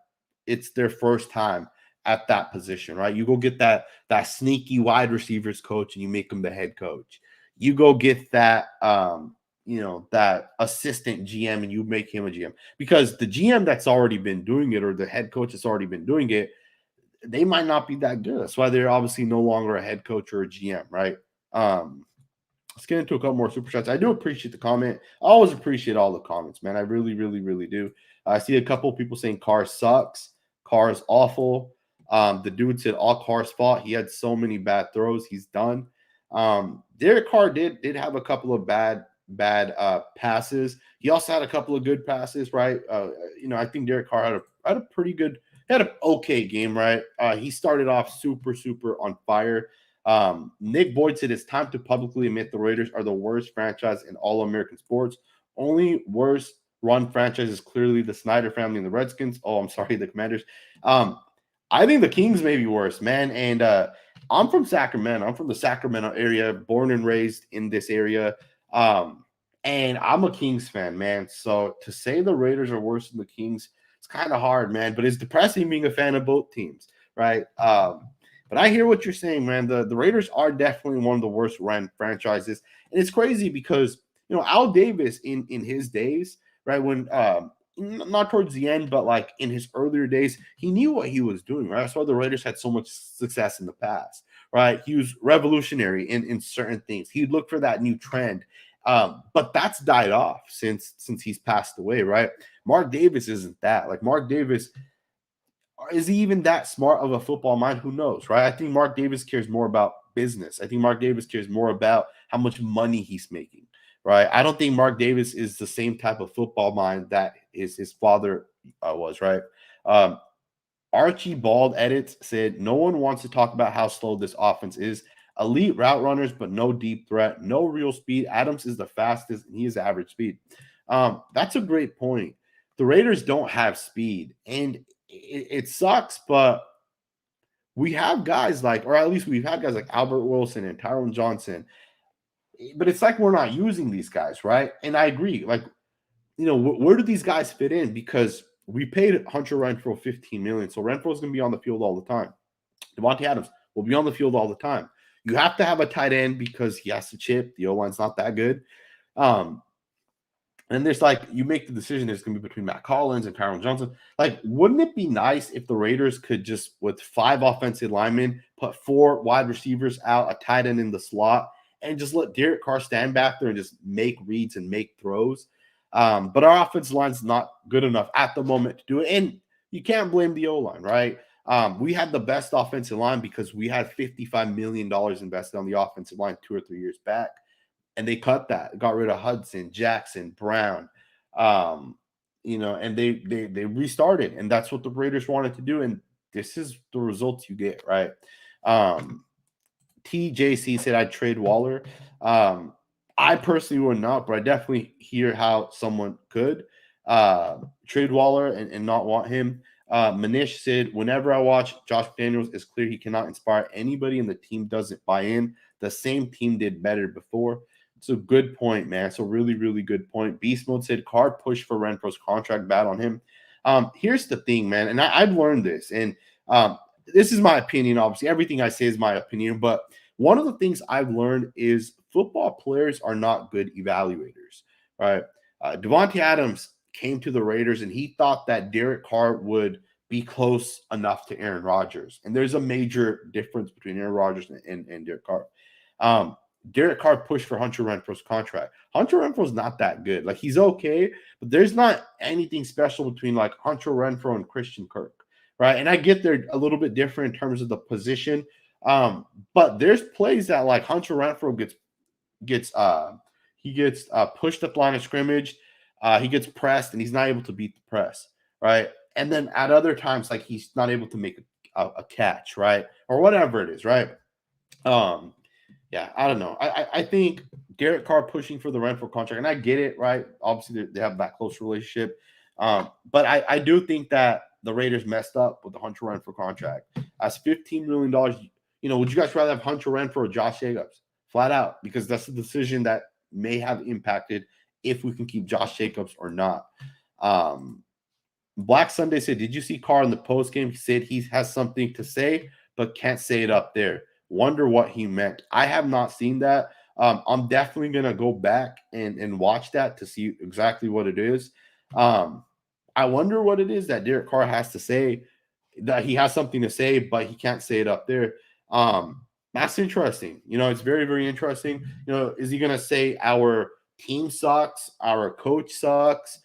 [SPEAKER 1] it's their first time at that position, right? You go get that sneaky wide receivers coach and you make him the head coach. You go get that that assistant GM and you make him a GM, because the GM that's already been doing it or the head coach that's already been doing it, they might not be that good. That's why they're obviously no longer a head coach or a GM, right? Let's get into a couple more super chats. I do appreciate the comment. I always appreciate all the comments, man. I really, really, really do. I see a couple of people saying Carr sucks. Carr is awful. The dude said all Carr's fault. He had so many bad throws. He's done. Derek Carr did have a couple of bad passes. He also had a couple of good passes, right? I think Derek Carr had a pretty good, had an okay game, right? He started off super, super on fire. Nick Boyd said it's time to publicly admit the Raiders are the worst franchise in all American sports. Only worst run franchise is clearly the Snyder family and the Redskins. Oh, I'm sorry, the Commanders. I think the Kings may be worse, man. And I'm from Sacramento. I'm from the Sacramento area, born and raised in this area. And I'm a Kings fan, man. So to say the Raiders are worse than the Kings, it's kind of hard, man. But it's depressing being a fan of both teams, right? But I hear what you're saying, man. The Raiders are definitely one of the worst run franchises. And it's crazy because Al Davis in his days, right, when not towards the end, but like in his earlier days, he knew what he was doing, right? That's why the Raiders had so much success in the past, right? He was revolutionary in certain things. He'd look for that new trend. But that's died off since he's passed away, right? Mark Davis isn't that. Like Mark Davis, is he even that smart of a football mind? Who knows, right? I think Mark Davis cares more about business. I think Mark Davis cares more about how much money he's making, right? I don't think Mark Davis is the same type of football mind that his father was, right? Um, Archie Bald edits said, no one wants to talk about how slow this offense is. Elite route runners, but no deep threat, no real speed. Adams is the fastest, and he is average speed. That's a great point. The Raiders don't have speed, and it sucks, but we have guys like, or at least we've had guys like Albert Wilson and Tyron Johnson, but it's like we're not using these guys, right? And I agree. Like, where do these guys fit in? Because we paid Hunter Renfrow $15 million, so Renfrow's going to be on the field all the time. Devontae Adams will be on the field all the time. You have to have a tight end because he has to chip. The O-line's not that good. And there's like, you make the decision, it's going to be between Matt Collins and Tyron Johnson. Like, wouldn't it be nice if the Raiders could just, with 5 offensive linemen, put 4 wide receivers out, a tight end in the slot, and just let Derek Carr stand back there and just make reads and make throws? But our offensive line's not good enough at the moment to do it. And you can't blame the O-line, right? We had the best offensive line because we had $55 million invested on the offensive line 2 or 3 years back. And they cut that, got rid of Hudson, Jackson, Brown, and they restarted, and that's what the Raiders wanted to do, and this is the results you get, right? TJC said I'd trade Waller. I personally would not, but I definitely hear how someone could trade Waller and not want him. Manish said, whenever I watch Josh McDaniels, it's clear he cannot inspire anybody and the team doesn't buy in. The same team did better before. It's a good point, man. It's a really, really good point. Beast Mode said, Carr pushed for Renfro's contract, bad on him. Here's the thing, man, and I've learned this, and this is my opinion. Obviously, everything I say is my opinion, but one of the things I've learned is football players are not good evaluators, right? Devontae Adams came to the Raiders, and he thought that Derek Carr would be close enough to Aaron Rodgers, and there's a major difference between Aaron Rodgers and Derek Carr. Derek Carr pushed for Hunter Renfro's contract. Hunter Renfro's not that good. Like, he's okay, but there's not anything special between like Hunter Renfro and Christian Kirk, right? And I get they're a little bit different in terms of the position, but there's plays that like Hunter Renfro gets pushed up line of scrimmage, he gets pressed and he's not able to beat the press, right? And then at other times, like he's not able to make a catch, right, or whatever it is, right? Yeah, I don't know. I think Derek Carr pushing for the Renfro contract, and I get it, right? Obviously, they have that close relationship. But I do think that the Raiders messed up with the Hunter Renfro contract. As $15 million, would you guys rather have Hunter Renfro or Josh Jacobs? Flat out, because that's a decision that may have impacted if we can keep Josh Jacobs or not. Black Sunday said, did you see Carr in the post game? He said he has something to say, but can't say it up there. Wonder what he meant. I have not seen that. I'm definitely going to go back and watch that to see exactly what it is. I wonder what it is that Derek Carr has to say, that he has something to say, but he can't say it up there. That's interesting. It's very, very interesting. Is he going to say our team sucks? Our coach sucks?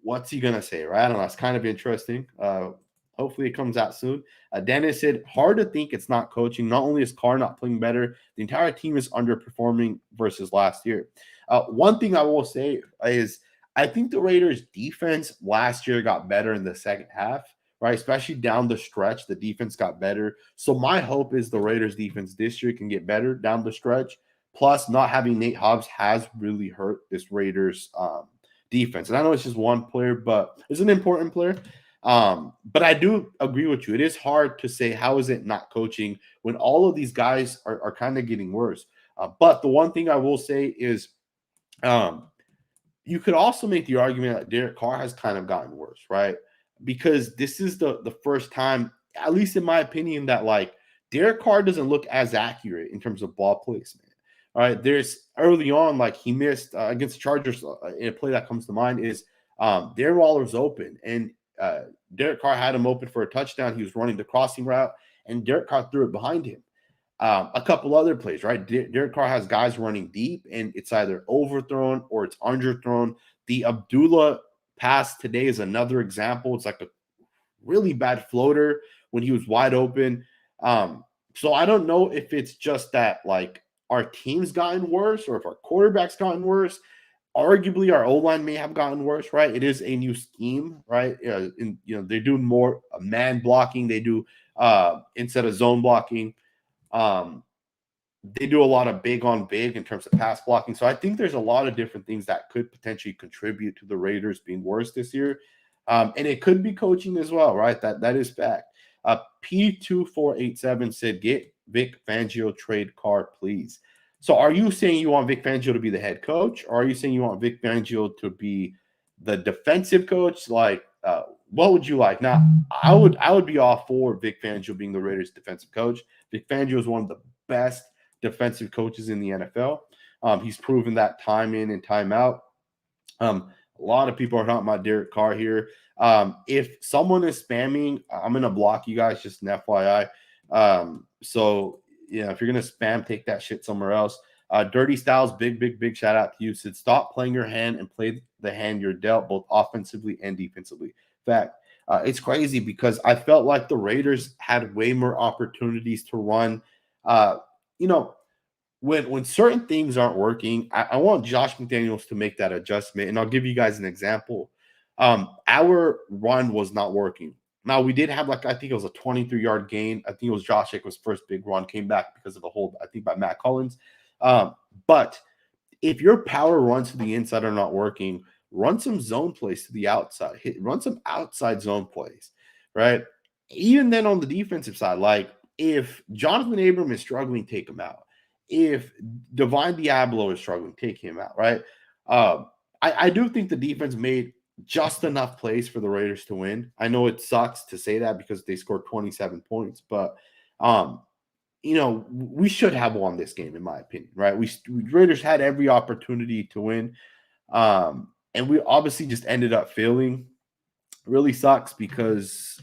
[SPEAKER 1] What's he going to say, right? I don't know. It's kind of interesting. Hopefully it comes out soon. Dennis said, hard to think it's not coaching. Not only is Carr not playing better, the entire team is underperforming versus last year. One thing I will say is I think the Raiders' defense last year got better in the second half, right? Especially down the stretch, the defense got better. So my hope is the Raiders' defense this year can get better down the stretch. Plus, not having Nate Hobbs has really hurt this Raiders defense. And I know it's just one player, but it's an important player. But I do agree with you. It is hard to say, how is it not coaching when all of these guys are kind of getting worse? But the one thing I will say is you could also make the argument that Derek Carr has kind of gotten worse, right? Because this is the first time, at least in my opinion, that like Derek Carr doesn't look as accurate in terms of ball placement. All right, there's early on, like he missed against the Chargers. In a play that comes to mind is Darren Waller's open, and uh, Derek Carr had him open for a touchdown. He was running the crossing route, and Derek Carr threw it behind him. A couple other plays, right? Derek Carr has guys running deep, and it's either overthrown or it's underthrown. The Abdullah pass today is another example. It's like a really bad floater when he was wide open. So I don't know if it's just that like our team's gotten worse or if our quarterback's gotten worse. Arguably, our O line may have gotten worse, right? It is a new scheme, right? They're doing more man blocking. They do instead of zone blocking. Um, they do a lot of big on big in terms of pass blocking. So I think there's a lot of different things that could potentially contribute to the Raiders being worse this year. And it could be coaching as well, right? That is fact. P2487 said, get Vic Fangio trade card, please. So are you saying you want Vic Fangio to be the head coach, or are you saying you want Vic Fangio to be the defensive coach? Like, what would you like? Now, I would be all for Vic Fangio being the Raiders defensive coach. Vic Fangio is one of the best defensive coaches in the NFL. He's proven that time in and time out. A lot of people are talking about Derek Carr here. If someone is spamming, I'm gonna block you guys. Just an FYI. So yeah, if you're gonna spam, take that shit somewhere else. Dirty Styles, big shout out to you. Said stop playing your hand and play the hand you're dealt, both offensively and defensively. Fact. It's crazy because I felt like the Raiders had way more opportunities to run. Uh, you know, when certain things aren't working, I want Josh McDaniels to make that adjustment. And I'll give you guys an example. Our run was not working. Now we did have I think it was a 23-yard gain. I think it was Josh Jacobs' first big run, came back because of the hold, I think by Matt Collins. But if your power runs to the inside are not working, run some zone plays to the outside. Run some outside zone plays, right? Even then on the defensive side, like if Jonathan Abram is struggling, take him out. If Divine Diablo is struggling, take him out, right? I do think the defense made just enough plays for the Raiders to win. I know it sucks to say that because they scored 27 points, but we should have won this game, in my opinion, right? We Raiders had every opportunity to win, and we obviously just ended up failing. Really sucks because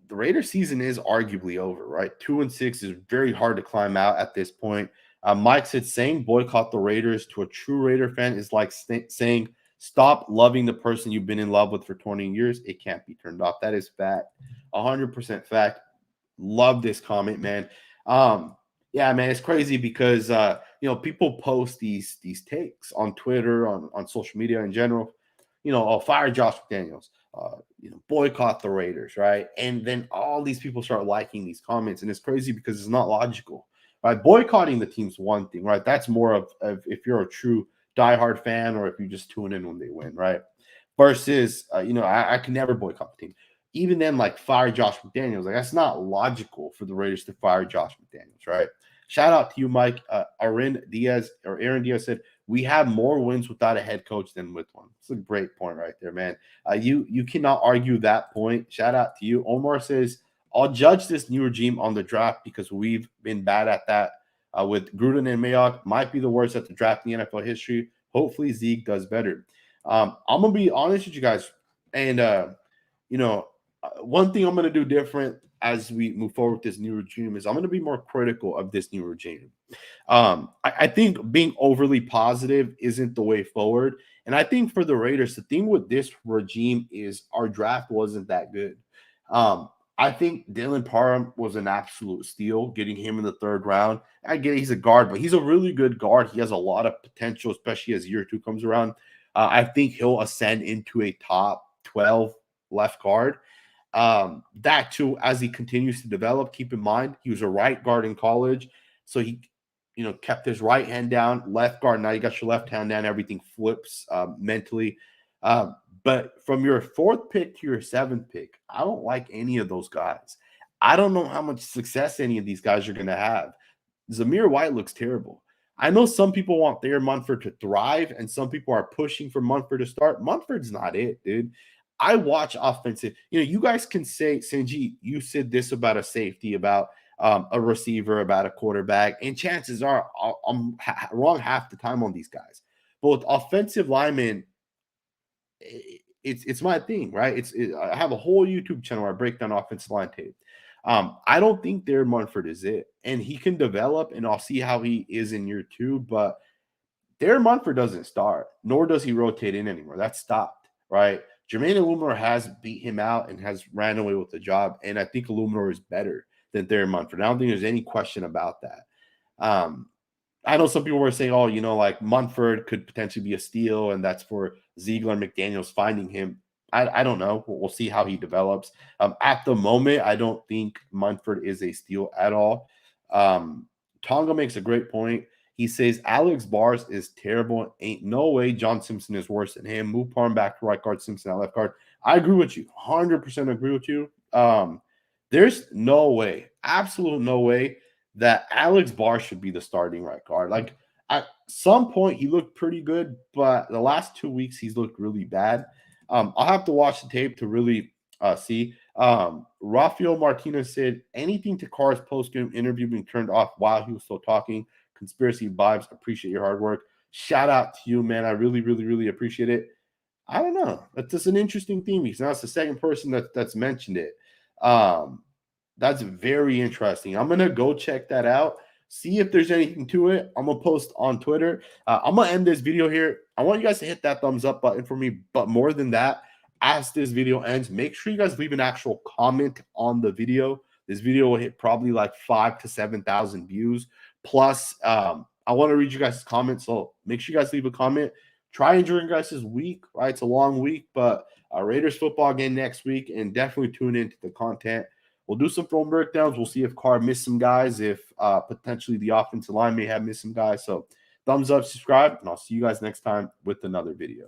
[SPEAKER 1] the Raiders season is arguably over, right? 2-6 is very hard to climb out at this point. Mike said saying boycott the Raiders to a true Raider fan is like saying stop loving the person you've been in love with for 20 years. It can't be turned off. That is fact. 100% fact. Love this comment, man. Yeah, man, it's crazy because people post these takes on Twitter, on social media in general. I'll fire Josh McDaniels. Boycott the Raiders, right? And then all these people start liking these comments, and it's crazy because it's not logical, right? Boycotting the team's one thing, right? That's more of if you're a true diehard fan or if you just tune in when they win, right? Versus, I can never boycott the team. Even then, like fire Josh McDaniels, like that's not logical for the Raiders to fire Josh McDaniels, right? Shout out to you, Mike. Aaron Diaz said we have more wins without a head coach than with one. It's a great point right there, man. You cannot argue that point. Shout out to you. Omar says I'll judge this new regime on the draft because we've been bad at that. With Gruden and Mayock, might be the worst at the draft in the NFL history. Hopefully Zeke does better. I'm gonna be honest with you guys, and one thing I'm going to do different as we move forward with this new regime is I'm going to be more critical of this new regime. I think being overly positive isn't the way forward. And I think for the Raiders, the thing with this regime is our draft wasn't that good. I think Dylan Parham was an absolute steal, getting him in the third round. I get he's a guard, but he's a really good guard. He has a lot of potential, especially as year two comes around. I think he'll ascend into a top 12 left guard. That too, as he continues to develop, keep in mind he was a right guard in college, so he, kept his right hand down, left guard. Now you got your left hand down, everything flips mentally. But from your fourth pick to your seventh pick, I don't like any of those guys. I don't know how much success any of these guys are going to have. Zamir White looks terrible. I know some people want Thayer Munford to thrive, and some people are pushing for Munford to start. Munford's not it, dude. I watch offensive. You guys can say, Sanji, you said this about a safety, about a receiver, about a quarterback, and chances are I'm wrong half the time on these guys. But with offensive linemen, it's my thing, right? I have a whole YouTube channel where I break down offensive line tape. I don't think Darren Munford is it, and he can develop, and I'll see how he is in year 2. But Darren Munford doesn't start, nor does he rotate in anymore. That's stopped, right? Jermaine Illuminor has beat him out and has ran away with the job, and I think Illuminor is better than Darren Munford. I don't think there's any question about that. I know some people were saying, oh, like Munford could potentially be a steal, and that's for Ziegler and McDaniels finding him. I don't know. We'll see how he develops. At the moment, I don't think Munford is a steal at all. Tonga makes a great point. He says Alex Bars is terrible. Ain't no way John Simpson is worse than him. Move Parham back to right guard, Simpson at left guard. I agree with you. 100% agree with you. There's no way, absolute no way that Alex Barr should be the starting right guard. Like at some point he looked pretty good, but the last 2 weeks he's looked really bad. I'll have to watch the tape to really see. Rafael Martinez said anything to Carr's post-game interview being turned off while he was still talking. Conspiracy vibes. Appreciate your hard work. Shout out to you, man. I really, really, really appreciate it. I don't know. That's just an interesting theme because now it's the second person that's mentioned it. That's very interesting. I'm gonna go check that out, see if there's anything to it. I'm gonna post on Twitter. I'm gonna end this video here. I want you guys to hit that thumbs up button for me, but more than that, as this video ends, make sure you guys leave an actual comment on the video. This video will hit probably like 5,000 to 7,000 views. Plus, I want to read you guys' comments, so make sure you guys leave a comment. Try enjoying you guys' week, right? It's a long week, but Raiders football again next week, and definitely tune into the content. We'll do some film breakdowns. We'll see if Carr missed some guys, if potentially the offensive line may have missed some guys. So thumbs up, subscribe, and I'll see you guys next time with another video.